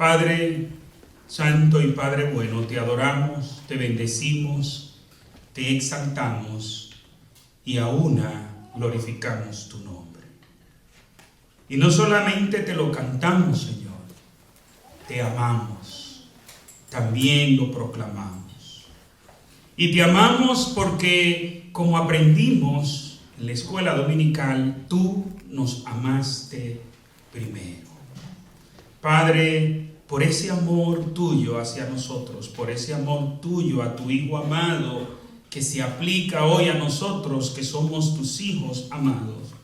Padre Santo y Padre bueno, te adoramos, te bendecimos, te exaltamos y aún glorificamos tu nombre. Y no solamente te lo cantamos, Señor, te amamos, también lo proclamamos. Y te amamos porque, como aprendimos en la escuela dominical, tú nos amaste primero. Padre, por ese amor tuyo hacia nosotros, por ese amor tuyo a tu Hijo amado, que se aplica hoy a nosotros que somos tus hijos amados,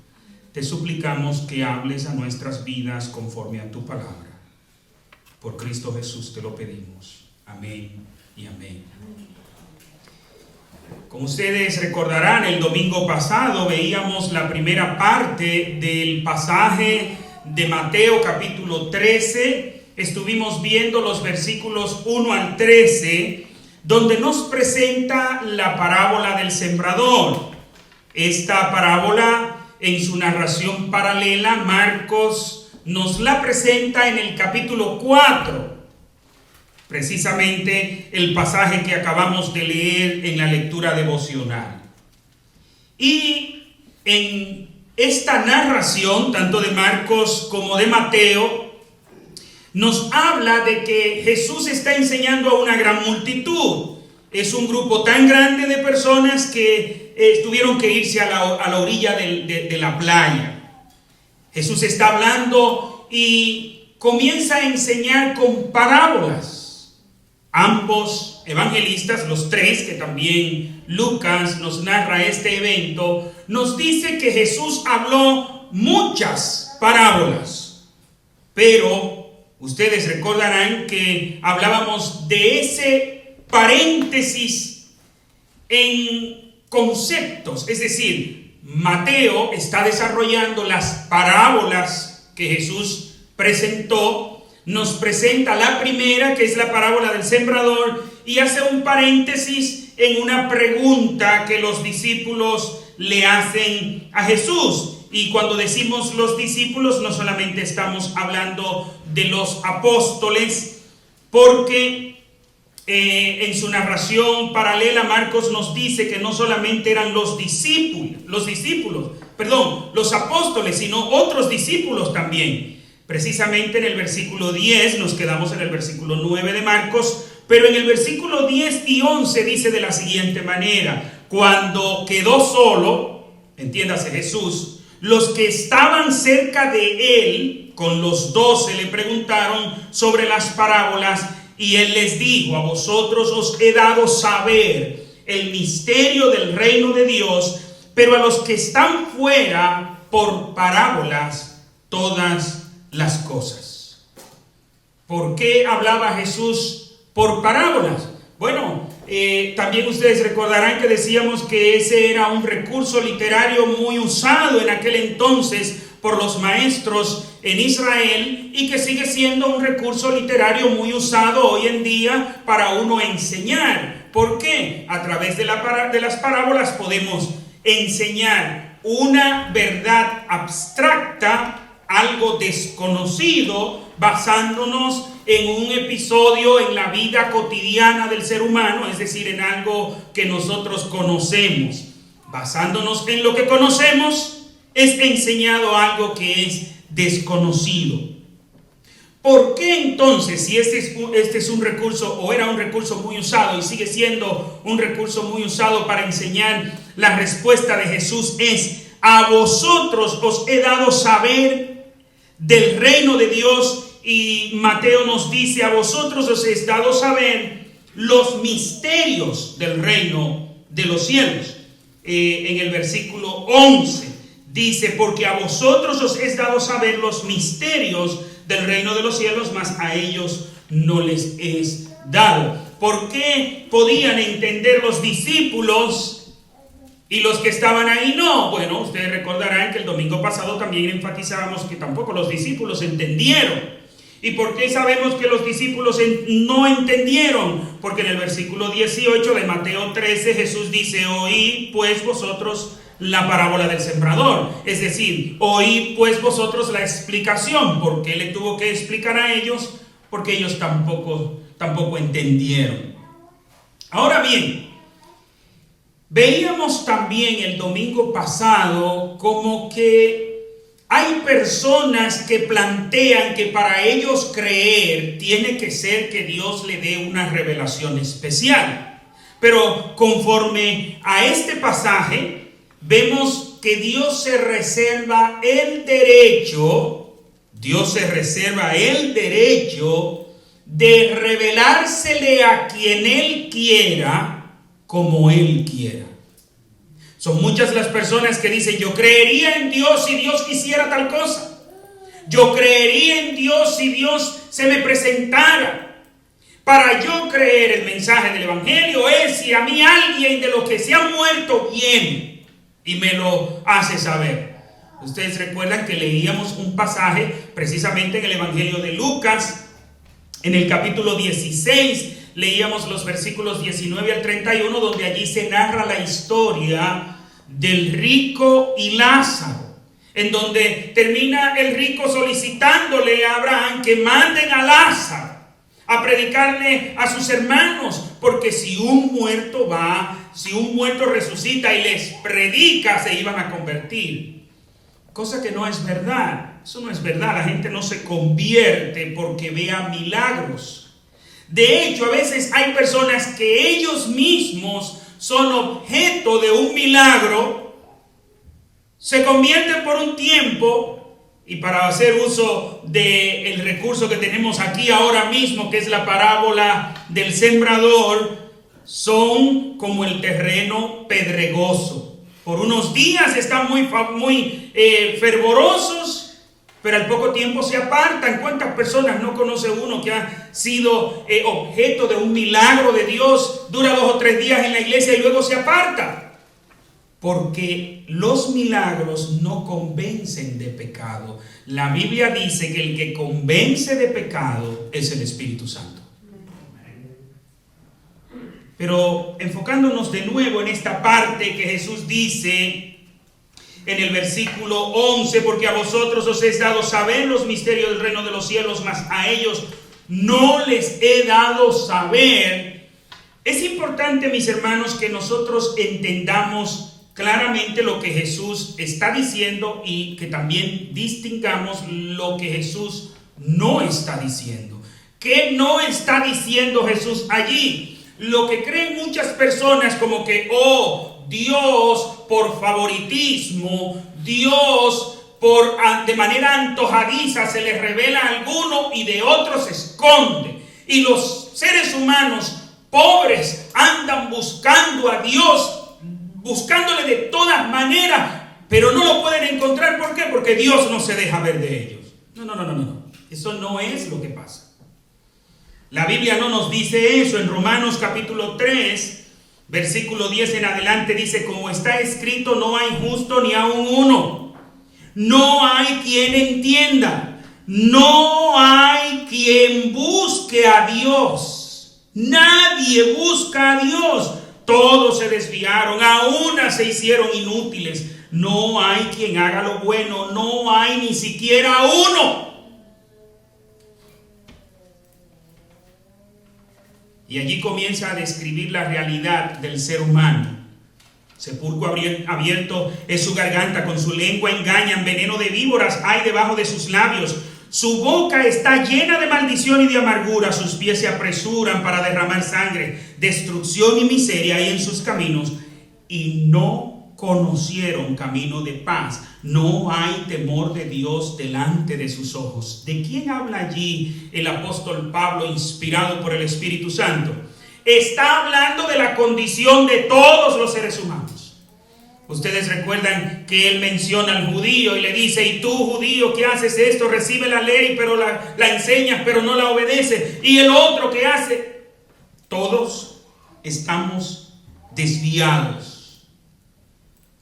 te suplicamos que hables a nuestras vidas conforme a tu palabra. Por Cristo Jesús te lo pedimos. Amén y amén. Como ustedes recordarán, el domingo pasado veíamos la primera parte del pasaje de Mateo capítulo 13. Estuvimos viendo los versículos 1 al 13, donde nos presenta la parábola del sembrador. Esta parábola, en su narración paralela, Marcos nos la presenta en el capítulo 4. Precisamente el pasaje que acabamos de leer en la lectura devocional. Y en esta narración, tanto de Marcos como de Mateo, nos habla de que Jesús está enseñando a una gran multitud. Es un grupo tan grande de personas que tuvieron que irse a la orilla de la playa. Jesús está hablando y comienza a enseñar con parábolas. Ambos evangelistas, los tres, que también Lucas nos narra este evento, nos dice que Jesús habló muchas parábolas. Pero ustedes recordarán que hablábamos de ese paréntesis en conceptos. Es decir, Mateo está desarrollando las parábolas que Jesús presentó. Nos presenta la primera, que es la parábola del sembrador, y hace un paréntesis en una pregunta que los discípulos le hacen a Jesús. Y cuando decimos los discípulos, no solamente estamos hablando de los apóstoles, porque en su narración paralela Marcos nos dice que no solamente eran los apóstoles, sino otros discípulos también. Precisamente en el versículo 10, nos quedamos en el versículo 9 de Marcos, pero en el versículo 10 y 11 dice de la siguiente manera: cuando quedó solo, entiéndase Jesús, los que estaban cerca de él, con los 12, le preguntaron sobre las parábolas, y él les dijo: a vosotros os he dado saber el misterio del reino de Dios, pero a los que están fuera, por parábolas todas las cosas. ¿Por qué hablaba Jesús por parábolas? Bueno, también ustedes recordarán que decíamos que ese era un recurso literario muy usado en aquel entonces por los maestros en Israel, y que sigue siendo un recurso literario muy usado hoy en día para uno enseñar. ¿Por qué? A través de las parábolas podemos enseñar una verdad abstracta, algo desconocido, basándonos en un episodio en la vida cotidiana del ser humano, es decir, en algo que nosotros conocemos. Basándonos en lo que conocemos, es enseñado algo que es desconocido. ¿Por qué entonces, si este es un recurso, o era un recurso muy usado y sigue siendo un recurso muy usado para enseñar, la respuesta de Jesús es: a vosotros os he dado saber del reino de Dios? Y Mateo nos dice: a vosotros os he dado saber los misterios del reino de los cielos. En el versículo 11 dice: porque a vosotros os he dado saber los misterios del reino de los cielos, mas a ellos no les es dado. ¿Por qué podían entender los discípulos y los que estaban ahí no? Bueno, ustedes recordarán que el domingo pasado también enfatizábamos que tampoco los discípulos entendieron. ¿Y por qué sabemos que los discípulos no entendieron? Porque en el versículo 18 de Mateo 13 Jesús dice: oíd pues vosotros la parábola del sembrador. Es decir, oíd pues vosotros la explicación. ¿Por qué le tuvo que explicar a ellos? porque ellos tampoco entendieron. Ahora bien, veíamos también el domingo pasado como que hay personas que plantean que para ellos creer tiene que ser que Dios le dé una revelación especial. Pero conforme a este pasaje, vemos que Dios se reserva el derecho de revelársele a quien Él quiera, como Él quiera. Son muchas las personas que dicen: yo creería en Dios si Dios quisiera tal cosa. Yo creería en Dios si Dios se me presentara. Para yo creer el mensaje del Evangelio es si a mí alguien de los que se han muerto viene y me lo hace saber. Ustedes recuerdan que leíamos un pasaje precisamente en el Evangelio de Lucas, en el capítulo 16, leíamos los versículos 19 al 31, donde allí se narra la historia del rico y Lázaro, en donde termina el rico solicitándole a Abraham que manden a Lázaro a predicarle a sus hermanos, porque si un muerto resucita y les predica, se iban a convertir. Cosa que no es verdad. Eso no es verdad. La gente no se convierte porque vea milagros. De hecho, a veces hay personas que ellos mismos son objeto de un milagro, se convierten por un tiempo. Y para hacer uso del recurso que tenemos aquí ahora mismo, que es la parábola del sembrador, son como el terreno pedregoso. Por unos días están muy fervorosos, pero al poco tiempo se apartan. ¿Cuántas personas no conoce uno que ha sido objeto de un milagro de Dios? Dura 2 o 3 días en la iglesia y luego se aparta. Porque los milagros no convencen de pecado. La Biblia dice que el que convence de pecado es el Espíritu Santo. Pero enfocándonos de nuevo en esta parte que Jesús dice en el versículo 11: porque a vosotros os es dado saber los misterios del reino de los cielos, mas a ellos no les he dado saber. Es importante, mis hermanos, que nosotros entendamos claramente lo que Jesús está diciendo y que también distingamos lo que Jesús no está diciendo. ¿Qué no está diciendo Jesús allí? Lo que creen muchas personas como que, Dios por favoritismo, Dios de manera antojadiza se les revela a alguno y de otros se esconde. Y los seres humanos pobres andan buscando a Dios, buscándole de todas maneras, pero no lo pueden encontrar. ¿Por qué? Porque Dios no se deja ver de ellos. No. Eso no es lo que pasa. La Biblia no nos dice eso. En Romanos capítulo 3, versículo 10 en adelante dice: como está escrito, no hay justo ni aun uno. No hay quien entienda. No hay quien busque a Dios. Nadie busca a Dios. Todos se desviaron, a una se hicieron inútiles. No hay quien haga lo bueno, no hay ni siquiera uno. Y allí comienza a describir la realidad del ser humano. Sepulcro abierto es su garganta, con su lengua engañan, veneno de víboras hay debajo de sus labios. Su boca está llena de maldición y de amargura, sus pies se apresuran para derramar sangre, destrucción y miseria hay en sus caminos, y no conocieron camino de paz. No hay temor de Dios delante de sus ojos. ¿De quién habla allí el apóstol Pablo, inspirado por el Espíritu Santo? Está hablando de la condición de todos los seres humanos. Ustedes recuerdan que él menciona al judío y le dice: y tú, judío, que haces esto, recibe la ley, pero la enseñas, pero no la obedeces. Y el otro que hace. Todos estamos desviados.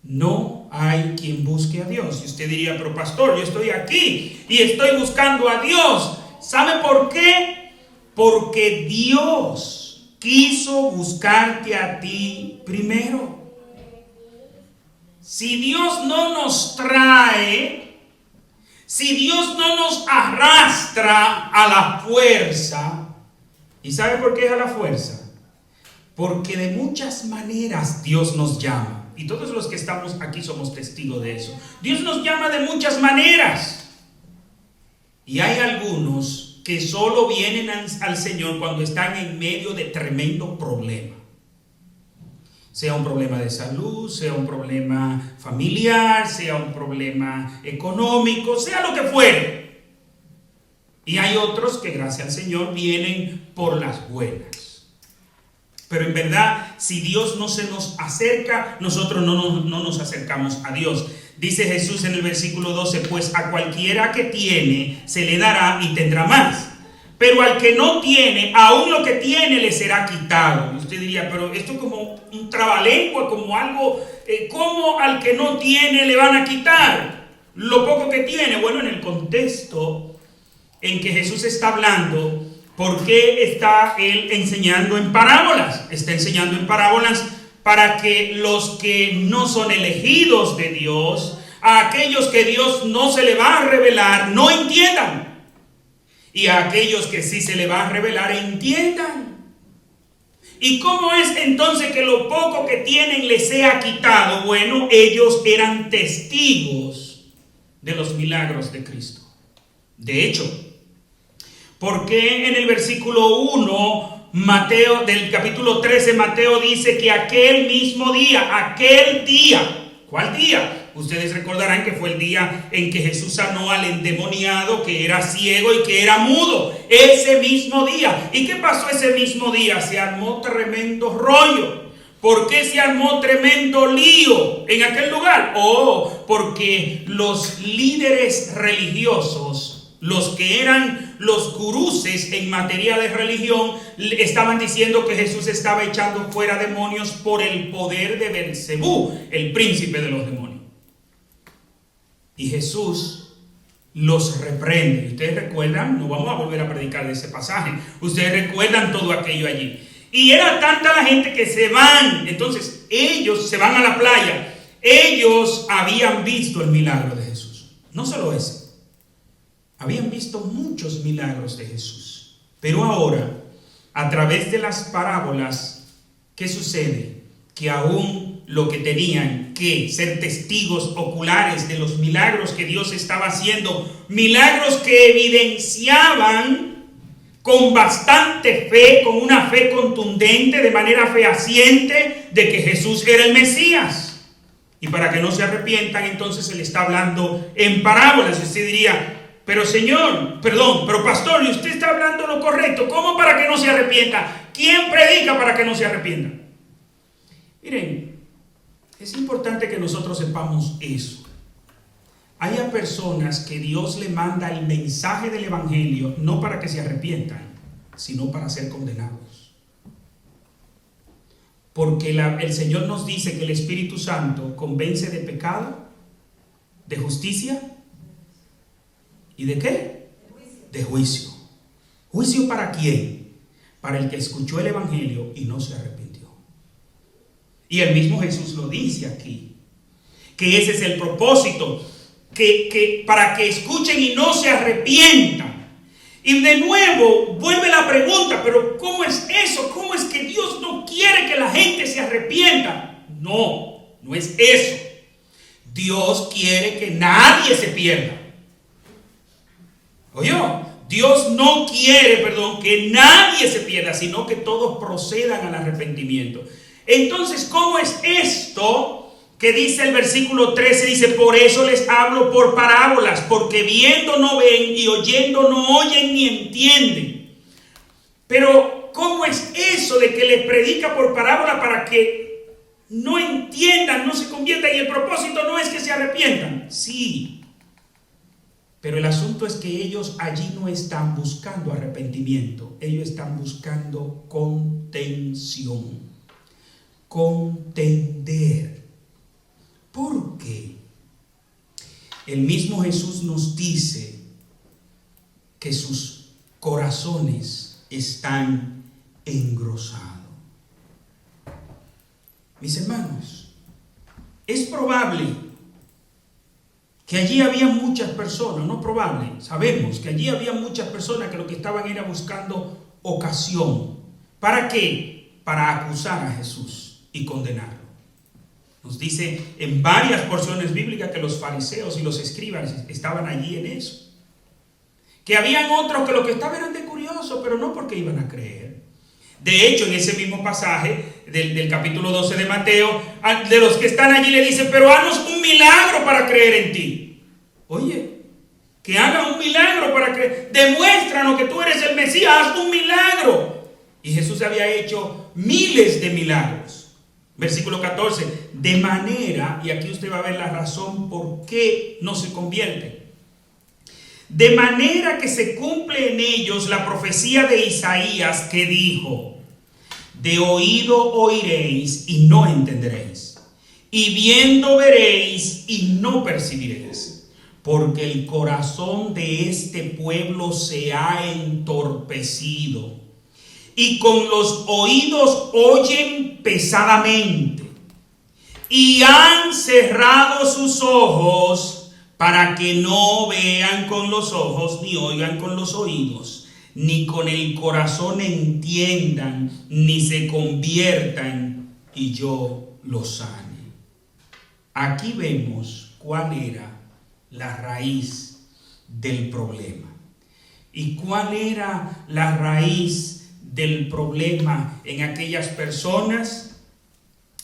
No hay quien busque a Dios. Y usted diría: pero pastor, yo estoy aquí y estoy buscando a Dios. ¿Sabe por qué? Porque Dios quiso buscarte a ti primero. Si Dios no nos trae, Si Dios no nos arrastra a la fuerza, ¿y sabe por qué es a la fuerza? Porque de muchas maneras Dios nos llama. Y todos los que estamos aquí somos testigos de eso. Dios nos llama de muchas maneras. Y hay algunos que solo vienen al Señor cuando están en medio de tremendo problema. Sea un problema de salud, sea un problema familiar, sea un problema económico, sea lo que fuere. Y hay otros que, gracias al Señor, vienen por las buenas. Pero en verdad, si Dios no se nos acerca, nosotros no nos acercamos a Dios. Dice Jesús en el versículo 12, pues a cualquiera que tiene se le dará y tendrá más. Pero al que no tiene, aún lo que tiene le será quitado. Y usted diría, pero esto como un trabalengua, como algo, ¿cómo al que no tiene le van a quitar lo poco que tiene? Bueno, en el contexto en que Jesús está hablando, ¿por qué está él enseñando en parábolas? Está enseñando en parábolas para que los que no son elegidos de Dios, a aquellos que Dios no se le va a revelar, no entiendan. Y a aquellos que sí se le va a revelar, entiendan. ¿Y cómo es entonces que lo poco que tienen les sea quitado? Bueno, ellos eran testigos de los milagros de Cristo. De hecho, porque en el versículo 1, Mateo, del capítulo 13, Mateo dice que aquel día, ¿cuál día? Ustedes recordarán que fue el día en que Jesús sanó al endemoniado que era ciego y que era mudo. Ese mismo día. ¿Y qué pasó ese mismo día? Se armó tremendo rollo. ¿Por qué se armó tremendo lío en aquel lugar? Porque los líderes religiosos, los que eran los guruses en materia de religión, estaban diciendo que Jesús estaba echando fuera demonios por el poder de Belcebú, el príncipe de los demonios. Y Jesús los reprende. Ustedes recuerdan, no vamos a volver a predicar de ese pasaje. Ustedes recuerdan todo aquello allí. Y era tanta la gente que se van. Entonces ellos se van a la playa. Ellos habían visto el milagro de Jesús. No solo ese. Habían visto muchos milagros de Jesús. Pero ahora, a través de las parábolas, ¿qué sucede? Que aún lo que tenían que ser testigos oculares de los milagros que Dios estaba haciendo, milagros que evidenciaban con bastante fe, con una fe contundente, de manera fehaciente, de que Jesús era el Mesías. Y para que no se arrepientan, entonces se le está hablando en parábolas. Y usted diría, pero pastor, y usted está hablando lo correcto, ¿cómo para que no se arrepienta? ¿Quién predica para que no se arrepienta? Miren, es importante que nosotros sepamos eso. Hay personas que Dios le manda el mensaje del evangelio no para que se arrepientan, sino para ser condenados. Porque el Señor nos dice que el Espíritu Santo convence de pecado, de justicia y ¿de qué? De juicio. ¿Juicio para quién? Para el que escuchó el evangelio y no se arrepintió. Y el mismo Jesús lo dice aquí, que ese es el propósito, que para que escuchen y no se arrepientan. Y de nuevo vuelve la pregunta, pero ¿cómo es eso? ¿Cómo es que Dios no quiere que la gente se arrepienta? No es eso. Dios quiere que nadie se pierda. Oye, Dios no quiere, que nadie se pierda, sino que todos procedan al arrepentimiento. Entonces, ¿cómo es esto que dice el versículo 13? Dice, por eso les hablo por parábolas, porque viendo no ven y oyendo no oyen ni entienden. Pero, ¿cómo es eso de que les predica por parábola para que no entiendan, no se conviertan? Y el propósito no es que se arrepientan. Sí. Pero el asunto es que ellos allí no están buscando arrepentimiento. Ellos están buscando contención. Contender. ¿Por qué? El mismo Jesús nos dice que sus corazones están engrosados. Mis hermanos, es probable que allí había muchas personas, no probable, sabemos que allí había muchas personas que lo que estaban era buscando ocasión. ¿Para qué? Para acusar a Jesús y condenarlo. Nos dice en varias porciones bíblicas que los fariseos y los escribas estaban allí en eso. Que habían otros que lo que estaban eran de curiosos, pero no porque iban a creer. De hecho, en ese mismo pasaje del capítulo 12 de Mateo, de los que están allí le dice, pero haznos un milagro para creer en ti. Oye, que haga un milagro para creer. Demuéstranos que tú eres el Mesías, haz un milagro. Y Jesús había hecho miles de milagros. Versículo 14, de manera, y aquí usted va a ver la razón por qué no se convierte. De manera que se cumple en ellos la profecía de Isaías que dijo, de oído oiréis y no entenderéis, y viendo veréis y no percibiréis, porque el corazón de este pueblo se ha entorpecido, y con los oídos oyen pesadamente, y han cerrado sus ojos para que no vean con los ojos, ni oigan con los oídos, ni con el corazón entiendan, ni se conviertan, y yo los sane. Aquí vemos cuál era la raíz del problema. ¿Y cuál era la raíz del problema en aquellas personas?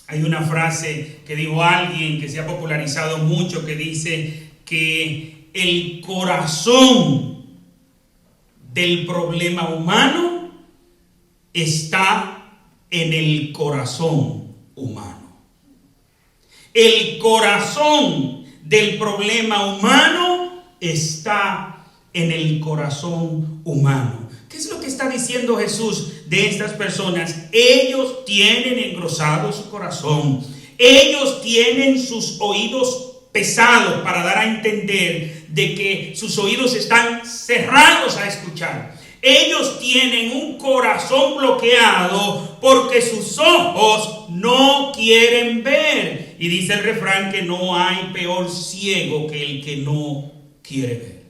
Hay una frase que dijo alguien que se ha popularizado mucho que dice que el corazón del problema humano está en el corazón humano. El corazón del problema humano está en el corazón humano. ¿Qué es lo que está diciendo Jesús de estas personas? Ellos tienen engrosado su corazón. Ellos tienen sus oídos pesados para dar a entender de que sus oídos están cerrados a escuchar. Ellos tienen un corazón bloqueado porque sus ojos no quieren ver. Y dice el refrán que no hay peor ciego que el que no quiere ver.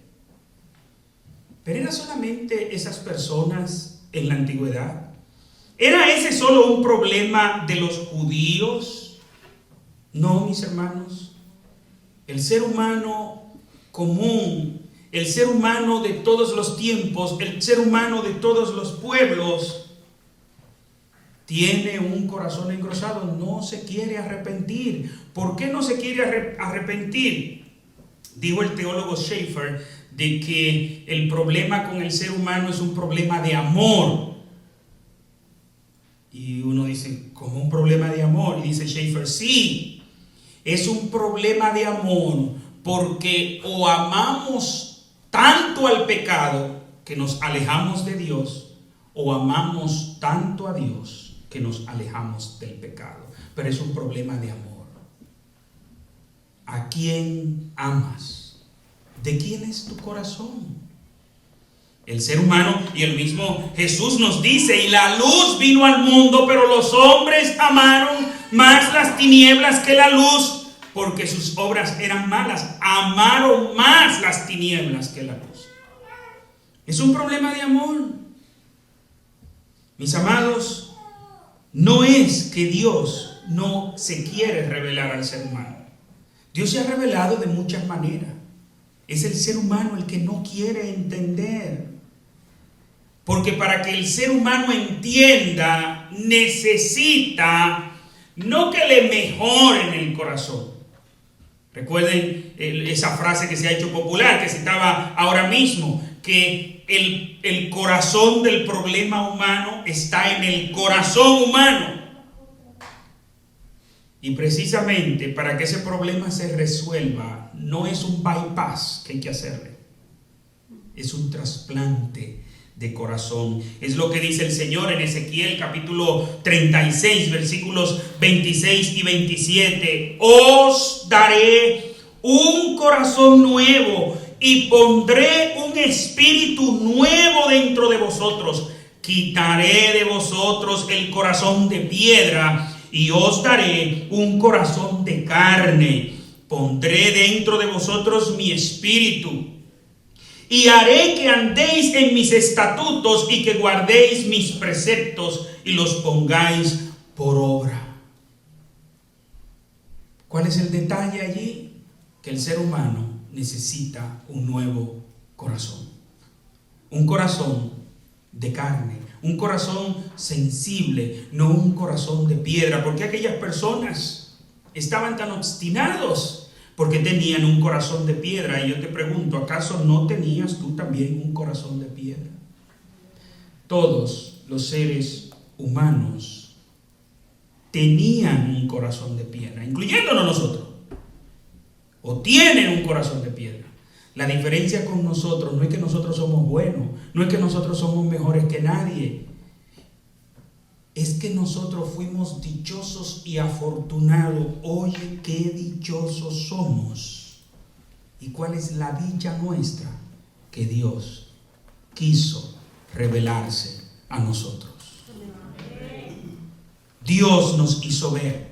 Pero ¿era solamente esas personas en la antigüedad? ¿Era ese solo un problema de los judíos? No, mis hermanos. El ser humano común, el ser humano de todos los tiempos, el ser humano de todos los pueblos, tiene un corazón engrosado, no se quiere arrepentir. ¿Por qué no se quiere arrepentir? Dijo el teólogo Schaeffer de que el problema con el ser humano es un problema de amor. Y uno dice, ¿cómo un problema de amor? Y dice Schaeffer, sí. Es un problema de amor porque o amamos tanto al pecado que nos alejamos de Dios, o amamos tanto a Dios que nos alejamos del pecado. Pero es un problema de amor. ¿A quién amas? ¿De quién es tu corazón? El ser humano, y el mismo Jesús nos dice, y la luz vino al mundo, pero los hombres amaron más las tinieblas que la luz, porque sus obras eran malas. Amaron más las tinieblas que la luz. Es un problema de amor. Mis amados, no es que Dios no se quiere revelar al ser humano. Dios se ha revelado de muchas maneras. Es el ser humano el que no quiere entender. Porque para que el ser humano entienda, necesita no que le mejoren el corazón. Recuerden esa frase que se ha hecho popular, que citaba ahora mismo, que el corazón del problema humano está en el corazón humano. Y precisamente para que ese problema se resuelva, no es un bypass que hay que hacerle, es un trasplante de corazón. Es lo que dice el Señor en Ezequiel capítulo 36 versículos 26 y 27. Os daré un corazón nuevo y pondré un espíritu nuevo dentro de vosotros. Quitaré de vosotros el corazón de piedra y os daré un corazón de carne. pondré dentro de vosotros mi espíritu, y haré que andéis en mis estatutos y que guardéis mis preceptos y los pongáis por obra. ¿Cuál es el detalle allí? Que el ser humano necesita un nuevo corazón. Un corazón de carne, un corazón sensible, no un corazón de piedra. Porque aquellas personas estaban tan obstinados porque tenían un corazón de piedra. Y yo te pregunto, ¿acaso no tenías tú también un corazón de piedra? Todos los seres humanos tenían un corazón de piedra, incluyéndonos nosotros, o tienen un corazón de piedra. La diferencia con nosotros no es que nosotros somos buenos, no es que nosotros somos mejores que nadie, es que nosotros fuimos dichosos y afortunados. Oye, qué dichosos somos. ¿Y cuál es la dicha nuestra? Que Dios quiso revelarse a nosotros. Dios nos hizo ver.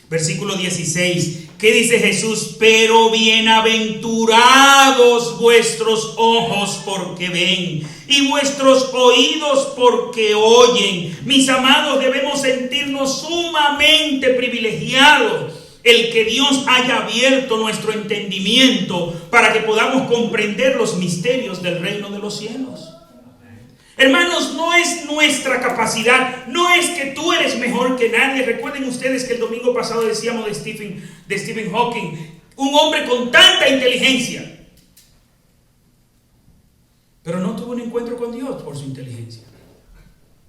Versículo 16, ¿qué dice Jesús? Pero bienaventurados vuestros ojos porque ven y vuestros oídos porque oyen. Mis amados, debemos sentirnos sumamente privilegiados el que Dios haya abierto nuestro entendimiento para que podamos comprender los misterios del reino de los cielos. Hermanos, no es nuestra capacidad, no es que tú eres mejor que nadie. Recuerden ustedes que el domingo pasado decíamos de Stephen Hawking, un hombre con tanta inteligencia, pero no tuvo un encuentro con Dios por su inteligencia.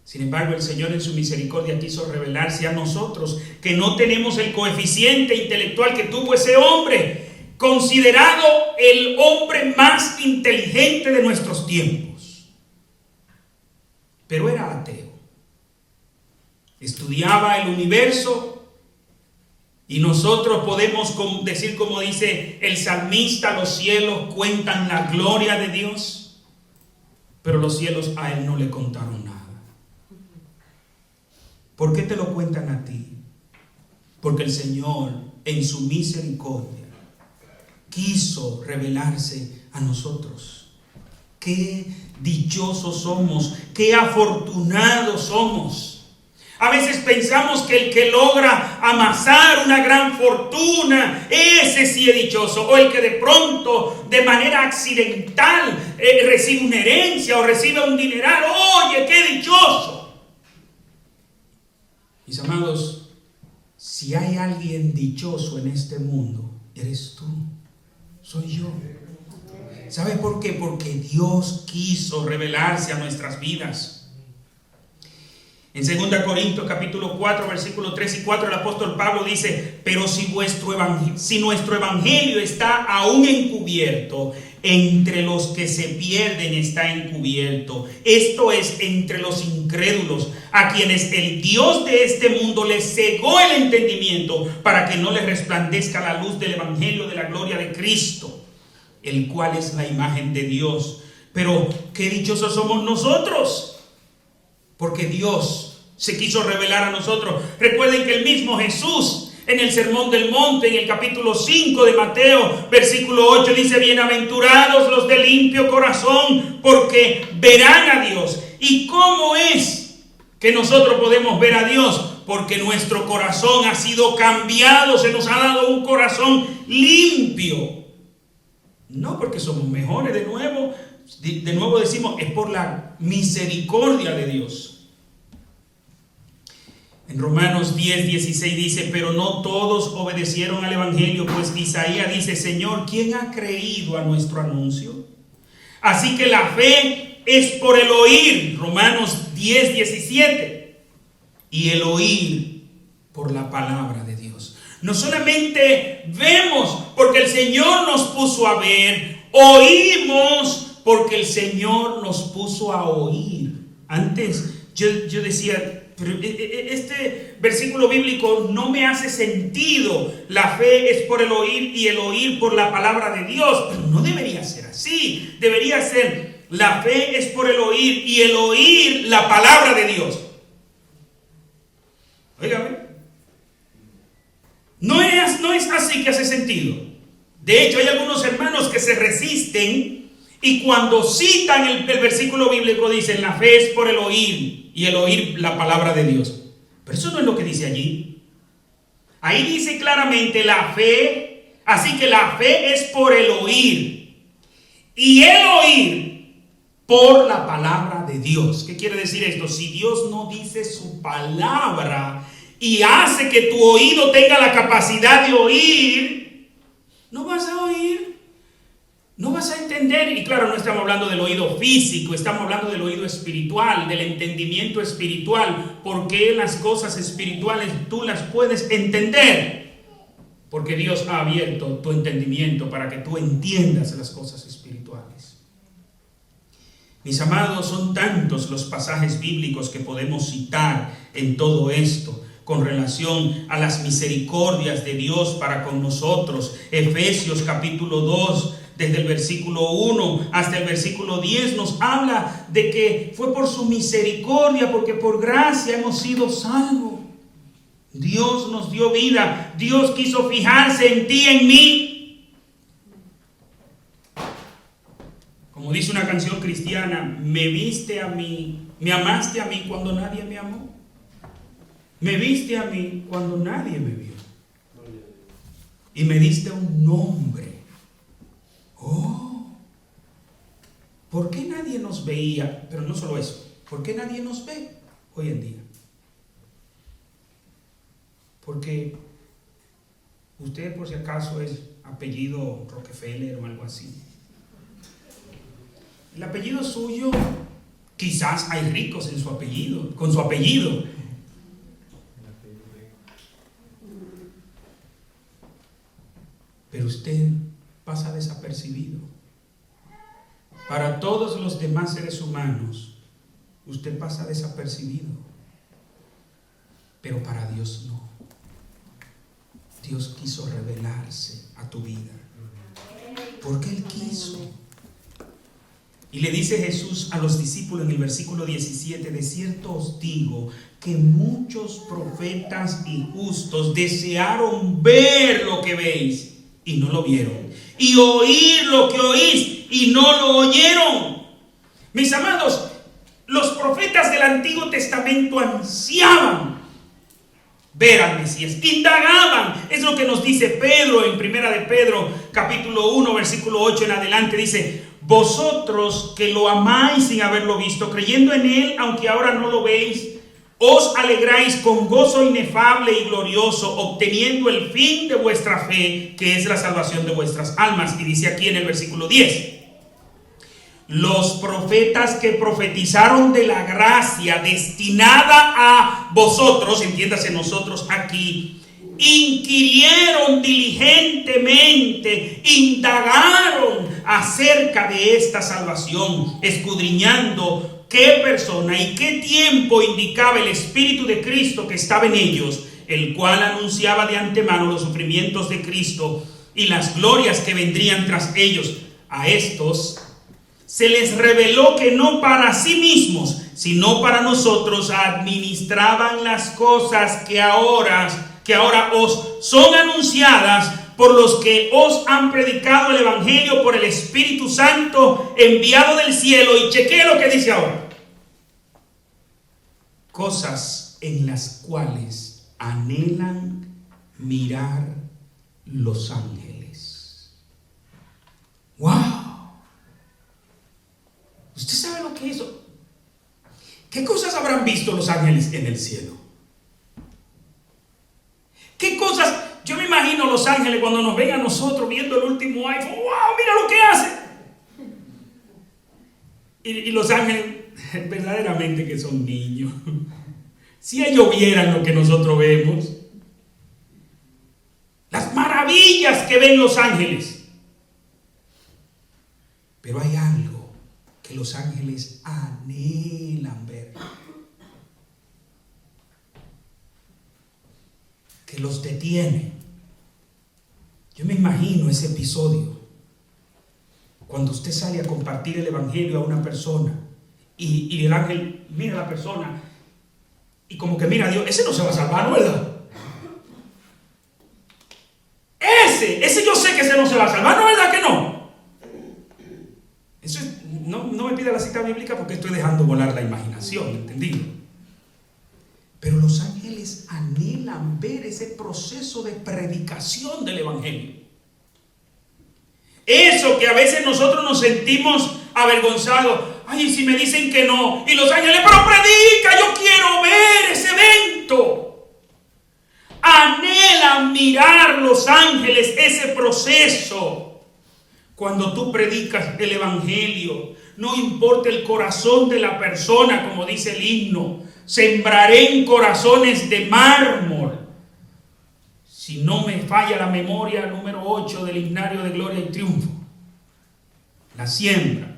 Sin embargo, el Señor en su misericordia quiso revelarse a nosotros, que no tenemos el coeficiente intelectual que tuvo ese hombre, considerado el hombre más inteligente de nuestros tiempos. Pero era ateo. Estudiaba el universo y nosotros podemos decir, como dice el salmista, los cielos cuentan la gloria de Dios, pero los cielos a él no le contaron nada. ¿Por qué te lo cuentan a ti? Porque el Señor, en su misericordia, quiso revelarse a nosotros. Qué dichosos somos, qué afortunados somos. A veces pensamos que el que logra amasar una gran fortuna, ese sí es dichoso. O el que de pronto, de manera accidental, recibe una herencia o recibe un dineral. Oye, qué dichoso. Mis amados, si hay alguien dichoso en este mundo, eres tú, soy yo. ¿Sabe por qué? Porque Dios quiso revelarse a nuestras vidas. En 2 Corintios capítulo 4, versículos 3 y 4, el apóstol Pablo dice: pero si nuestro evangelio está aún encubierto, entre los que se pierden está encubierto. Esto es, entre los incrédulos, a quienes el Dios de este mundo les cegó el entendimiento para que no les resplandezca la luz del evangelio de la gloria de Cristo, el cual es la imagen de Dios. Pero qué dichosos somos nosotros, porque Dios se quiso revelar a nosotros. Recuerden que el mismo Jesús, en el Sermón del Monte, en el capítulo 5 de Mateo, versículo 8, dice: bienaventurados los de limpio corazón, porque verán a Dios. ¿Y cómo es que nosotros podemos ver a Dios? Porque nuestro corazón ha sido cambiado, se nos ha dado un corazón limpio. No porque somos mejores, de nuevo decimos, es por la misericordia de Dios. En Romanos 10, 16 dice: pero no todos obedecieron al evangelio, pues Isaías dice: Señor, ¿quién ha creído a nuestro anuncio? Así que la fe es por el oír, Romanos 10, 17, y el oír por la palabra de Dios. No solamente vemos porque el Señor nos puso a ver, oímos porque el Señor nos puso a oír. Antes yo decía, pero este versículo bíblico no me hace sentido. La fe es por el oír y el oír por la palabra de Dios. Pero no debería ser así. Debería ser: la fe es por el oír y el oír la palabra de Dios. Óigame. No es así que hace sentido. De hecho, hay algunos hermanos que se resisten y cuando citan el versículo bíblico dicen: la fe es por el oír, y el oír la palabra de Dios. Pero eso no es lo que dice allí. Ahí dice claramente la fe, así que la fe es por el oír, y el oír por la palabra de Dios. ¿Qué quiere decir esto? Si Dios no dice su palabra y hace que tu oído tenga la capacidad de oír, no vas a oír, no vas a entender. Y claro, no estamos hablando del oído físico, estamos hablando del oído espiritual, del entendimiento espiritual, porque las cosas espirituales tú las puedes entender, porque Dios ha abierto tu entendimiento para que tú entiendas las cosas espirituales. Mis amados, son tantos los pasajes bíblicos que podemos citar en todo esto con relación a las misericordias de Dios para con nosotros. Efesios capítulo 2, desde el versículo 1 hasta el versículo 10, nos habla de que fue por su misericordia, porque por gracia hemos sido salvos. Dios nos dio vida, Dios quiso fijarse en ti, en mí. Como dice una canción cristiana: me viste a mí, me amaste a mí cuando nadie me amó. Me viste a mí cuando nadie me vio. Y me diste un nombre. Oh, ¿por qué nadie nos veía? Pero no solo eso, ¿por qué nadie nos ve hoy en día? Porque usted, por si acaso, es apellido Rockefeller o algo así. El apellido suyo, quizás hay ricos en su apellido, con su apellido. Pero usted pasa desapercibido. Para todos los demás seres humanos, usted pasa desapercibido. Pero para Dios no. Dios quiso revelarse a tu vida. Porque Él quiso. Y le dice Jesús a los discípulos en el versículo 17: de cierto os digo que muchos profetas y justos desearon ver lo que veis y no lo vieron, y oír lo que oís y no lo oyeron. Mis amados, los profetas del Antiguo Testamento ansiaban ver al Mesías, indagaban. Es lo que nos dice Pedro en primera de Pedro capítulo 1 versículo 8 en adelante. Dice: vosotros que lo amáis sin haberlo visto, creyendo en él aunque ahora no lo veis, os alegráis con gozo inefable y glorioso, obteniendo el fin de vuestra fe, que es la salvación de vuestras almas. Y dice aquí en el versículo 10: los profetas que profetizaron de la gracia destinada a vosotros, entiéndase nosotros aquí, inquirieron diligentemente, indagaron acerca de esta salvación, escudriñando qué persona y qué tiempo indicaba el Espíritu de Cristo que estaba en ellos, el cual anunciaba de antemano los sufrimientos de Cristo y las glorias que vendrían tras ellos. A estos se les reveló que no para sí mismos, sino para nosotros administraban las cosas que ahora os son anunciadas por los que os han predicado el Evangelio por el Espíritu Santo enviado del cielo. Y chequee lo que dice ahora: cosas en las cuales anhelan mirar los ángeles. ¡Wow! ¿Usted sabe lo que es eso? ¿Qué cosas habrán visto los ángeles en el cielo? ¿Qué cosas? Yo me imagino los ángeles cuando nos ven a nosotros viendo el último iPhone. ¡Wow! ¡Mira lo que hace! Y los ángeles verdaderamente que son niños. Si ellos vieran lo que nosotros vemos, las maravillas que ven los ángeles. Pero hay algo que los ángeles anhelan ver, que los detiene. Yo me imagino ese episodio cuando usted sale a compartir el Evangelio a una persona y el ángel mira a la persona y como que mira a Dios: ese no se va a salvar, ¿no, verdad? Ese yo sé que ese no se va a salvar, ¿no es verdad que no? Eso es, no me pida la cita bíblica porque estoy dejando volar la imaginación, ¿entendido? Pero los ángeles anhelan ver ese proceso de predicación del evangelio. Eso que a veces nosotros nos sentimos avergonzados. Ay, si me dicen que no. Y los ángeles, pero predica, yo quiero ver ese evento. Anhelan mirar los ángeles ese proceso. Cuando tú predicas el evangelio, no importa el corazón de la persona, como dice el himno, sembraré en corazones de mármol. Si no me falla la memoria, número 8 del himnario de gloria y triunfo. La siembra.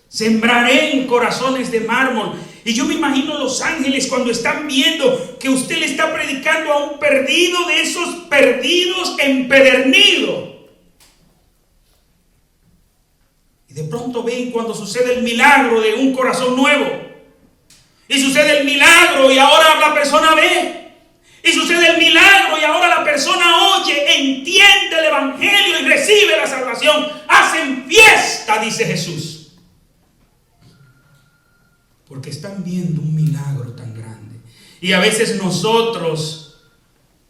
Sembraré en corazones de mármol. Y yo me imagino los ángeles cuando están viendo que usted le está predicando a un perdido, de esos perdidos empedernidos. Y de pronto ven cuando sucede el milagro de un corazón nuevo. Y sucede el milagro y ahora la persona ve. Y sucede el milagro y ahora la persona oye, entiende el evangelio y recibe la salvación. Hacen fiesta, dice Jesús. Porque están viendo un milagro tan grande. Y a veces nosotros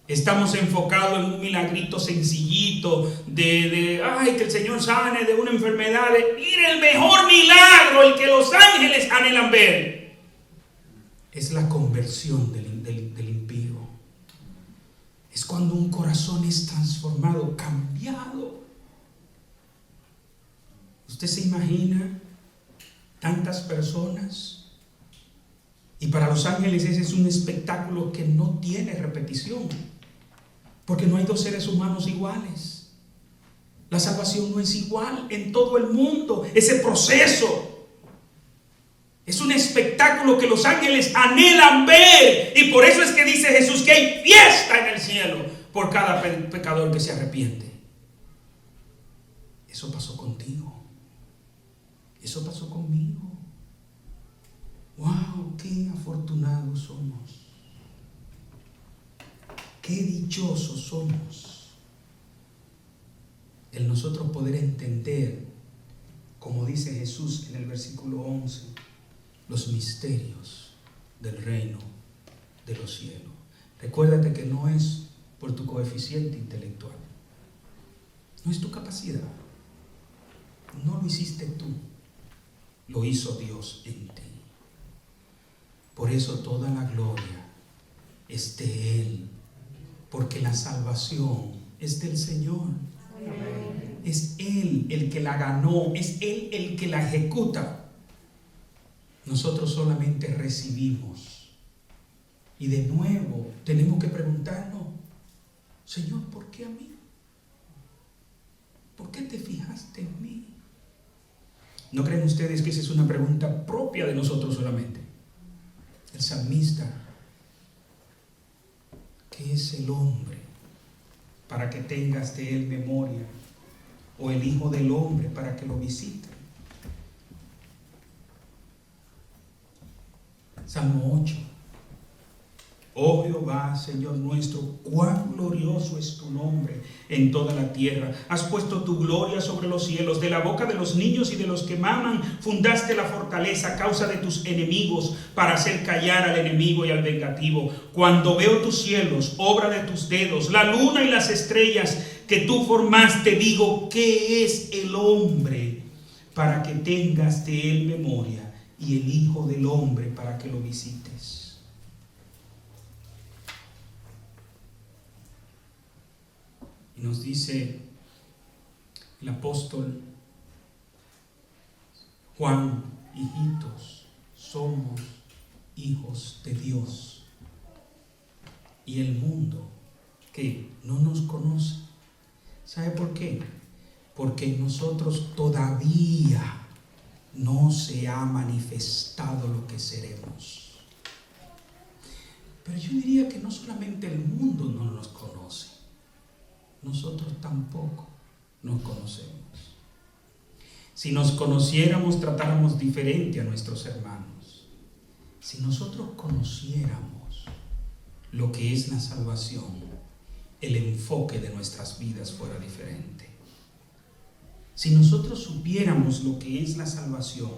estamos enfocados en un milagrito sencillito de ay, que el Señor sane de una enfermedad. Mire, el mejor milagro, el que los ángeles anhelan ver, es la conversión del impío. Es cuando un corazón es transformado, cambiado. ¿Usted se imagina tantas personas? Y para los ángeles ese es un espectáculo que no tiene repetición. Porque no hay dos seres humanos iguales. La salvación no es igual en todo el mundo. Ese proceso es un espectáculo que los ángeles anhelan ver. Y por eso es que dice Jesús que hay fiesta en el cielo por cada pecador que se arrepiente. Eso pasó contigo. Eso pasó conmigo. ¡Wow! ¡Qué afortunados somos! ¡Qué dichosos somos! El nosotros poder entender, como dice Jesús en el versículo 11, los misterios del reino de los cielos. Recuérdate que no es por tu coeficiente intelectual. No es tu capacidad. No lo hiciste tú. Lo hizo Dios en ti. Por eso toda la gloria es de Él. Porque la salvación es del Señor. Amén. Es Él el que la ganó. Es Él el que la ejecuta. Nosotros solamente recibimos. Y de nuevo tenemos que preguntarnos, Señor, ¿por qué a mí? ¿Por qué te fijaste en mí? ¿No creen ustedes que esa es una pregunta propia de nosotros solamente? El salmista, ¿qué es el hombre para que tengas de él memoria? ¿O el hijo del hombre para que lo visite? Salmo 8. Oh Jehová, Señor nuestro, cuán glorioso es tu nombre en toda la tierra. Has puesto tu gloria sobre los cielos. De la boca de los niños y de los que maman fundaste la fortaleza a causa de tus enemigos, para hacer callar al enemigo y al vengativo. Cuando veo tus cielos, obra de tus dedos, la luna y las estrellas que tú formaste, digo, ¿qué es el hombre para que tengas de él memoria, y el hijo del hombre para que lo visites? Y nos dice el apóstol Juan, hijitos, somos hijos de Dios. Y el mundo que no nos conoce, ¿sabe por qué? Porque en nosotros todavía no se ha manifestado lo que seremos. Pero yo diría que no solamente el mundo no nos conoce, nosotros tampoco nos conocemos. Si nos conociéramos, tratáramos diferente a nuestros hermanos. Si nosotros conociéramos lo que es la salvación, el enfoque de nuestras vidas fuera diferente. Si nosotros supiéramos lo que es la salvación,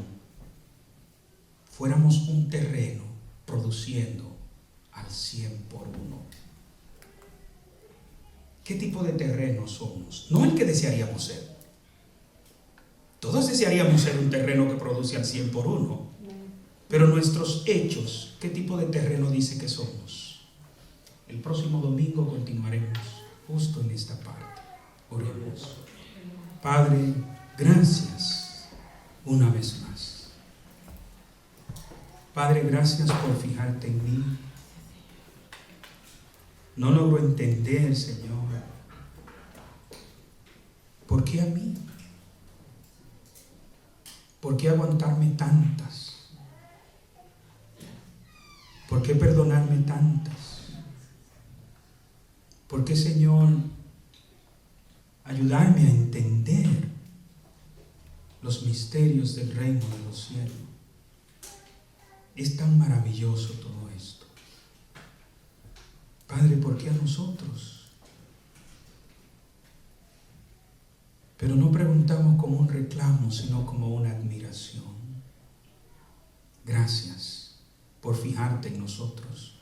fuéramos un terreno produciendo al 100 por 1. ¿Qué tipo de terreno somos? No el que desearíamos ser. Todos desearíamos ser un terreno que produce al 100 por 1. Pero nuestros hechos, ¿qué tipo de terreno dice que somos? El próximo domingo continuaremos justo en esta parte. Oremos. Padre, gracias una vez más. Padre, gracias por fijarte en mí. No logro entender, Señor, ¿por qué a mí? ¿Por qué aguantarme tantas? ¿Por qué perdonarme tantas? ¿Por qué, Señor, ayudarme a entender los misterios del reino de los cielos? Es tan maravilloso todo esto. Padre, ¿por qué a nosotros? Pero no preguntamos como un reclamo, sino como una admiración. Gracias por fijarte en nosotros.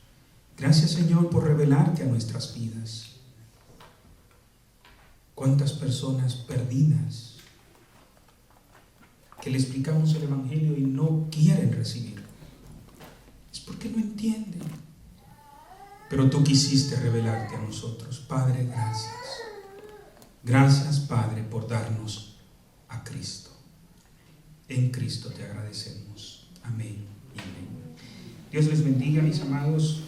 Gracias, Señor, por revelarte a nuestras vidas. Cuántas personas perdidas que le explicamos el Evangelio y no quieren recibirlo. Es porque no entienden. Pero tú quisiste revelarte a nosotros. Padre, gracias. Gracias, Padre, por darnos a Cristo. En Cristo te agradecemos. Amén y amén. Dios les bendiga, mis amados.